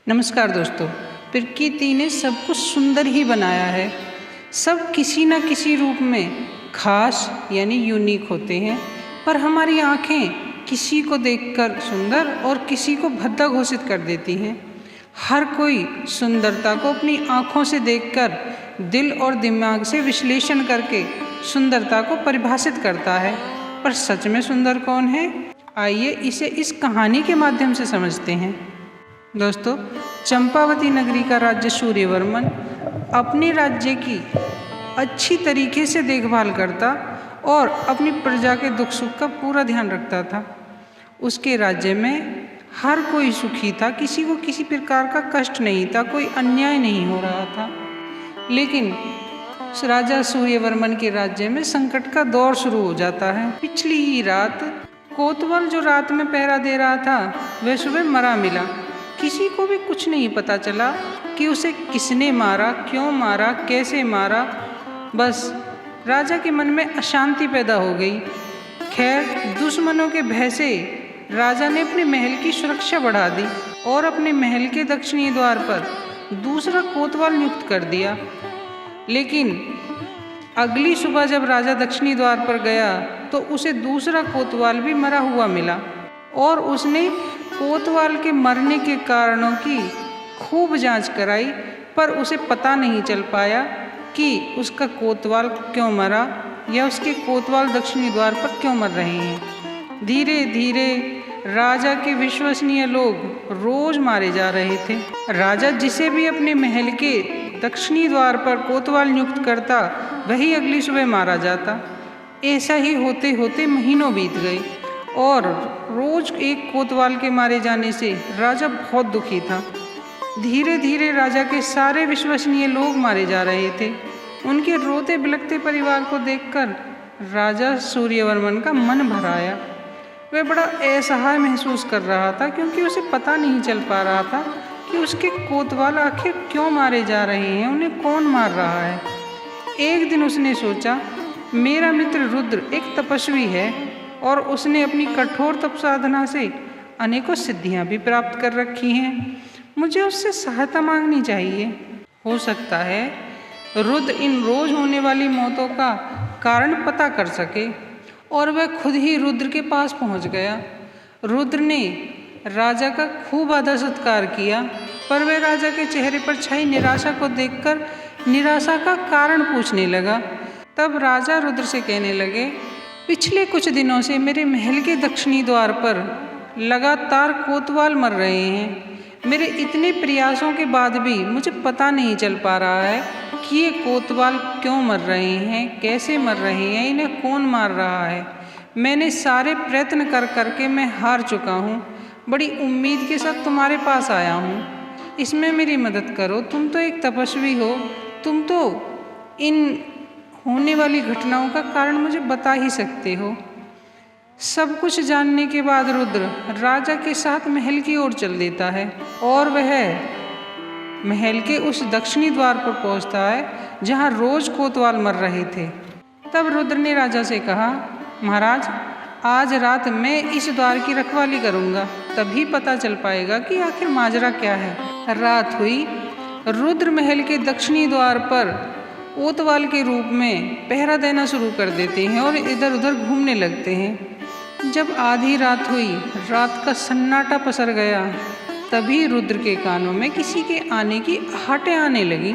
नमस्कार दोस्तों। प्रकृति ने सब कुछ सुंदर ही बनाया है। सब किसी न किसी रूप में खास यानी यूनिक होते हैं, पर हमारी आँखें किसी को देखकर सुंदर और किसी को भद्दा घोषित कर देती हैं। हर कोई सुंदरता को अपनी आँखों से देखकर दिल और दिमाग से विश्लेषण करके सुंदरता को परिभाषित करता है, पर सच में सुंदर कौन है? आइए इसे इस कहानी के माध्यम से समझते हैं। दोस्तों, चंपावती नगरी का राज्य सूर्यवर्मन अपने राज्य की अच्छी तरीके से देखभाल करता और अपनी प्रजा के दुख सुख का पूरा ध्यान रखता था। उसके राज्य में हर कोई सुखी था, किसी को किसी प्रकार का कष्ट नहीं था, कोई अन्याय नहीं हो रहा था। लेकिन राजा सूर्यवर्मन के राज्य में संकट का दौर शुरू हो जाता है। पिछली ही रात कोतवाल जो रात में पहरा दे रहा था वह सुबह मरा मिला। किसी को भी कुछ नहीं पता चला कि उसे किसने मारा, क्यों मारा, कैसे मारा। बस राजा के मन में अशांति पैदा हो गई। खैर, दुश्मनों के भय से राजा ने अपने महल की सुरक्षा बढ़ा दी और अपने महल के दक्षिणी द्वार पर दूसरा कोतवाल नियुक्त कर दिया। लेकिन अगली सुबह जब राजा दक्षिणी द्वार पर गया तो उसे दूसरा कोतवाल भी मरा हुआ मिला और उसने कोतवाल के मरने के कारणों की खूब जांच कराई, पर उसे पता नहीं चल पाया कि उसका कोतवाल क्यों मरा या उसके कोतवाल दक्षिणी द्वार पर क्यों मर रहे हैं। धीरे धीरे राजा के विश्वसनीय लोग रोज मारे जा रहे थे। राजा जिसे भी अपने महल के दक्षिणी द्वार पर कोतवाल नियुक्त करता वही अगली सुबह मारा जाता। ऐसा ही होते होते महीनों बीत गए और रोज एक कोतवाल के मारे जाने से राजा बहुत दुखी था। धीरे धीरे राजा के सारे विश्वसनीय लोग मारे जा रहे थे। उनके रोते बिलखते परिवार को देखकर राजा सूर्यवर्मन का मन भर आया। वह बड़ा असहाय महसूस कर रहा था, क्योंकि उसे पता नहीं चल पा रहा था कि उसके कोतवाल आखिर क्यों मारे जा रहे हैं, उन्हें कौन मार रहा है। एक दिन उसने सोचा, मेरा मित्र रुद्र एक तपस्वी है और उसने अपनी कठोर तप साधना से अनेकों सिद्धियां भी प्राप्त कर रखी हैं। मुझे उससे सहायता मांगनी चाहिए। हो सकता है रुद्र इन रोज होने वाली मौतों का कारण पता कर सके। और वह खुद ही रुद्र के पास पहुंच गया। रुद्र ने राजा का खूब आदर सत्कार किया, पर वह राजा के चेहरे पर छाई निराशा को देखकर निराशा का कारण पूछने लगा। तब राजा रुद्र से कहने लगे, पिछले कुछ दिनों से मेरे महल के दक्षिणी द्वार पर लगातार कोतवाल मर रहे हैं। मेरे इतने प्रयासों के बाद भी मुझे पता नहीं चल पा रहा है कि ये कोतवाल क्यों मर रहे हैं, कैसे मर रहे हैं, इन्हें कौन मार रहा है। मैंने सारे प्रयत्न कर करके मैं हार चुका हूँ। बड़ी उम्मीद के साथ तुम्हारे पास आया हूँ, इसमें मेरी मदद करो। तुम तो एक तपस्वी हो, तुम तो इन होने वाली घटनाओं का कारण मुझे बता ही सकते हो। सब कुछ जानने के बाद रुद्र राजा के साथ महल की ओर चल देता है और वह महल के उस दक्षिणी द्वार पर पहुंचता है जहां रोज कोतवाल मर रहे थे। तब रुद्र ने राजा से कहा, महाराज, आज रात मैं इस द्वार की रखवाली करूंगा, तभी पता चल पाएगा कि आखिर माजरा क्या है। रात हुई। रुद्र महल के दक्षिणी द्वार पर कोतवाल के रूप में पहरा देना शुरू कर देते हैं और इधर उधर घूमने लगते हैं। जब आधी रात हुई, रात का सन्नाटा पसर गया, तभी रुद्र के कानों में किसी के आने की आहटें आने लगी।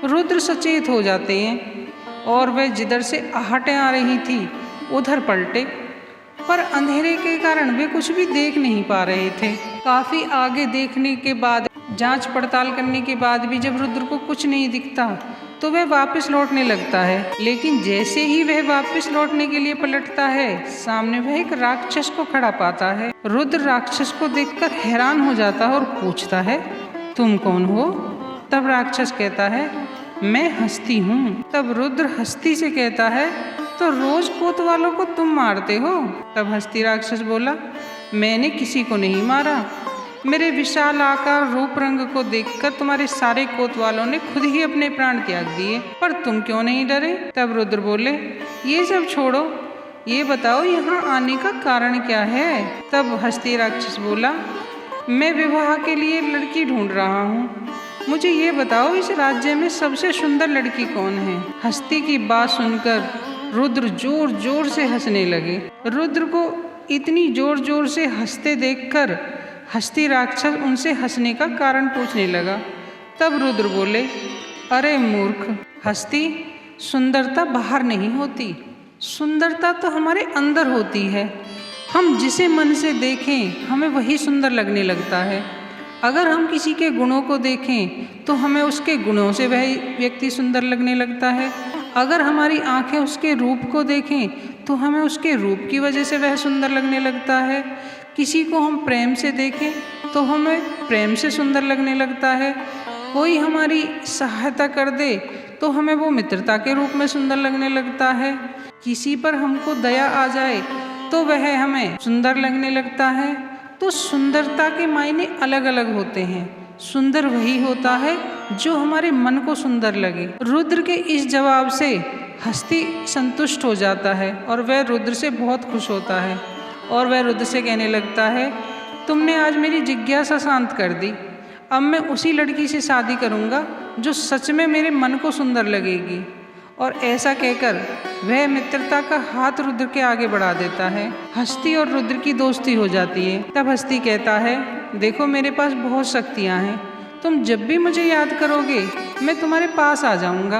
रुद्र सचेत हो जाते हैं और वह जिधर से आहटें आ रही थी उधर पलटे, पर अंधेरे के कारण वे कुछ भी देख नहीं पा रहे थे। काफी आगे देखने के बाद, जांच पड़ताल करने के बाद भी जब रुद्र को कुछ नहीं दिखता तो वह वापस लौटने लगता है। लेकिन जैसे ही वह वापस लौटने के लिए पलटता है, सामने वह एक राक्षस को खड़ा पाता है। रुद्र राक्षस को देखकर हैरान हो जाता है और पूछता है, तुम कौन हो? तब राक्षस कहता है, मैं हस्ती हूँ। तब रुद्र हस्ती से कहता है, तो रोज कोतवालों को तुम मारते हो? तब हस्ती राक्षस बोला, मैंने किसी को नहीं मारा। मेरे विशाल आकार रूप रंग को देखकर तुम्हारे सारे कोतवालों ने खुद ही अपने प्राण त्याग दिए, पर तुम क्यों नहीं डरे? तब रुद्र बोले, ये सब छोड़ो, ये बताओ यहाँ आने का कारण क्या है? तब हस्ती राक्षस बोला, मैं विवाह के लिए लड़की ढूंढ रहा हूँ। मुझे ये बताओ इस राज्य में सबसे सुंदर लड़की कौन है। हस्ती की बात सुनकर रुद्र जोर जोर से हंसने लगे। रुद्र को इतनी जोर जोर से हंसते देखकर हस्ती राक्षस उनसे हंसने का कारण पूछने लगा। तब रुद्र बोले, अरे मूर्ख हस्ती, सुंदरता बाहर नहीं होती, सुंदरता तो हमारे अंदर होती है। हम जिसे मन से देखें हमें वही सुंदर लगने लगता है। अगर हम किसी के गुणों को देखें तो हमें उसके गुणों से वह व्यक्ति सुंदर लगने लगता है। अगर हमारी आंखें उसके रूप को देखें तो हमें उसके रूप की वजह से वह सुंदर लगने लगता है। किसी को हम प्रेम से देखें तो हमें प्रेम से सुंदर लगने लगता है। कोई हमारी सहायता कर दे तो हमें वो मित्रता के रूप में सुंदर लगने लगता है। किसी पर हमको दया आ जाए तो वह हमें सुंदर लगने लगता है। तो सुंदरता के मायने अलग अलग होते हैं। सुंदर वही होता है जो हमारे मन को सुंदर लगे। रुद्र के इस जवाब से हस्ती संतुष्ट हो जाता है और वह रुद्र से बहुत खुश होता है और वह रुद्र से कहने लगता है, तुमने आज मेरी जिज्ञासा शांत कर दी। अब मैं उसी लड़की से शादी करूँगा जो सच में मेरे मन को सुंदर लगेगी। और ऐसा कहकर वह मित्रता का हाथ रुद्र के आगे बढ़ा देता है। हस्ती और रुद्र की दोस्ती हो जाती है। तब हस्ती कहता है, देखो मेरे पास बहुत शक्तियाँ हैं, तुम जब भी मुझे याद करोगे मैं तुम्हारे पास आ जाऊँगा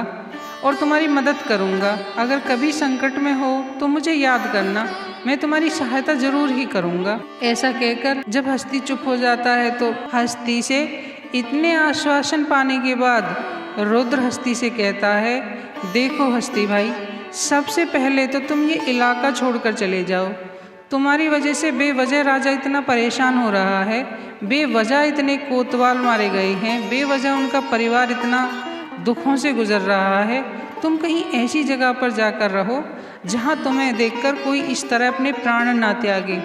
और तुम्हारी मदद करूँगा। अगर कभी संकट में हो तो मुझे याद करना, मैं तुम्हारी सहायता जरूर ही करूँगा। ऐसा कहकर जब हस्ती चुप हो जाता है तो हस्ती से इतने आश्वासन पाने के बाद रुद्र हस्ती से कहता है, देखो हस्ती भाई, सबसे पहले तो तुम ये इलाका छोड़कर चले जाओ। तुम्हारी वजह से बेवजह राजा इतना परेशान हो रहा है, बेवजह इतने कोतवाल मारे गए हैं, बेवजह उनका परिवार इतना दुखों से गुजर रहा है। तुम कहीं ऐसी जगह पर जाकर रहो जहाँ तुम्हें देखकर कोई इस तरह अपने प्राण ना त्यागे।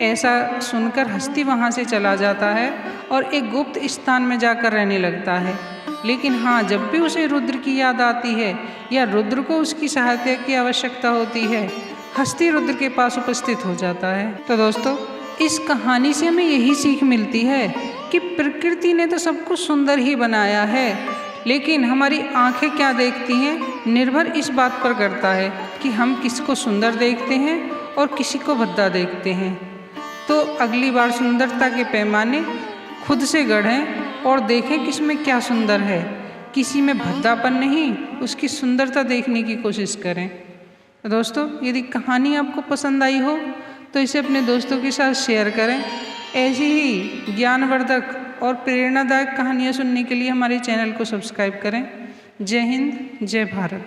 ऐसा सुनकर हस्ती वहाँ से चला जाता है और एक गुप्त स्थान में जाकर रहने लगता है। लेकिन हाँ, जब भी उसे रुद्र की याद आती है या रुद्र को उसकी सहायता की आवश्यकता होती है, हस्ती रुद्र के पास उपस्थित हो जाता है। तो दोस्तों, इस कहानी से हमें यही सीख मिलती है कि प्रकृति ने तो सब कुछ सुंदर ही बनाया है, लेकिन हमारी आंखें क्या देखती हैं निर्भर इस बात पर करता है कि हम किसको सुंदर देखते हैं और किसी को भद्दा देखते हैं। तो अगली बार सुंदरता के पैमाने खुद से गढ़ें और देखें किसमें क्या सुंदर है, किसी में भद्दापन नहीं, उसकी सुंदरता देखने की कोशिश करें। दोस्तों, यदि कहानी आपको पसंद आई हो तो इसे अपने दोस्तों के साथ शेयर करें। ऐसी ही ज्ञानवर्धक और प्रेरणादायक कहानियाँ सुनने के लिए हमारे चैनल को सब्सक्राइब करें। जय हिंद, जय भारत।